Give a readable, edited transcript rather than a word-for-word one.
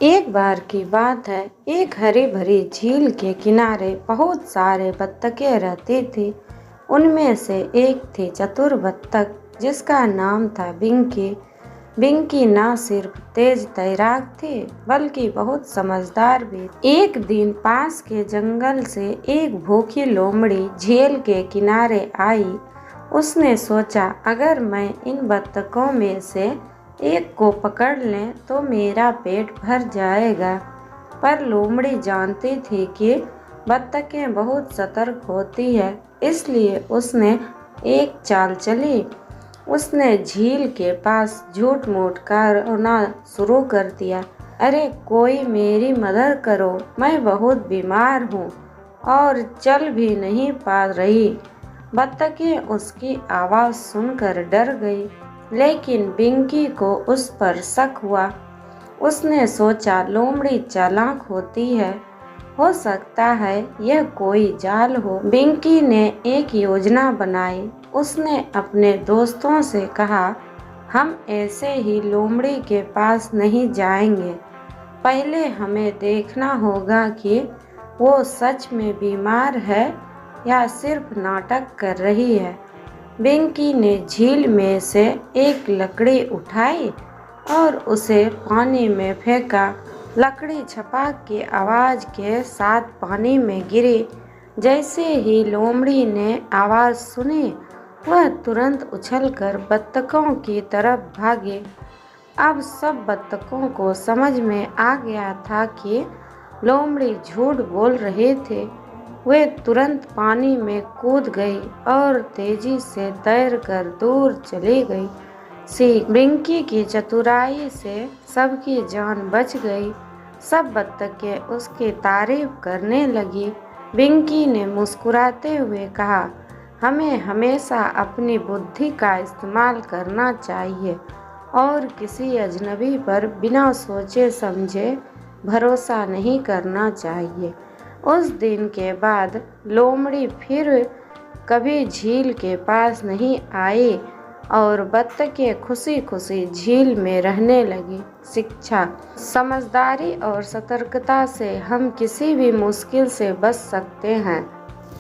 एक बार की बात है, एक हरी भरी झील के किनारे बहुत सारे बत्तखें रहती थी। उनमें से एक थी चतुर बत्तख जिसका नाम था बिंकी। बिंकी ना सिर्फ तेज तैराक थी बल्कि बहुत समझदार भी। एक दिन पास के जंगल से एक भूखी लोमड़ी झील के किनारे आई। उसने सोचा, अगर मैं इन बत्तखों में से एक को पकड़ लें तो मेरा पेट भर जाएगा। पर लोमड़ी जानती थी कि बत्तखें बहुत सतर्क होती है, इसलिए उसने एक चाल चली। उसने झील के पास झूठ मूठ करना शुरू कर दिया। अरे कोई मेरी मदद करो, मैं बहुत बीमार हूँ और चल भी नहीं पा रही। बत्तखें उसकी आवाज़ सुनकर डर गई, लेकिन बिंकी को उस पर शक हुआ। उसने सोचा, लोमड़ी चालाक होती है, हो सकता है यह कोई जाल हो। बिंकी ने एक योजना बनाई। उसने अपने दोस्तों से कहा, हम ऐसे ही लोमड़ी के पास नहीं जाएंगे। पहले हमें देखना होगा कि वो सच में बीमार है या सिर्फ नाटक कर रही है। बिंकी ने झील में से एक लकड़ी उठाई और उसे पानी में फेंका। लकड़ी छपाक की आवाज़ के साथ पानी में गिरी। जैसे ही लोमड़ी ने आवाज़ सुनी, वह तुरंत उछलकर बत्तखों की तरफ भागी। अब सब बत्तखों को समझ में आ गया था कि लोमड़ी झूठ बोल रहे थे। वे तुरंत पानी में कूद गई और तेजी से तैरकर दूर चली गई। बिंकी की चतुराई से सबकी जान बच गई। सब बत्तखें उसकी तारीफ करने लगी। बिंकी ने मुस्कुराते हुए कहा, हमें हमेशा अपनी बुद्धि का इस्तेमाल करना चाहिए और किसी अजनबी पर बिना सोचे समझे भरोसा नहीं करना चाहिए। उस दिन के बाद लोमड़ी फिर कभी झील के पास नहीं आई और बत्तखें खुशी खुशी झील में रहने लगी। शिक्षा: समझदारी और सतर्कता से हम किसी भी मुश्किल से बच सकते हैं।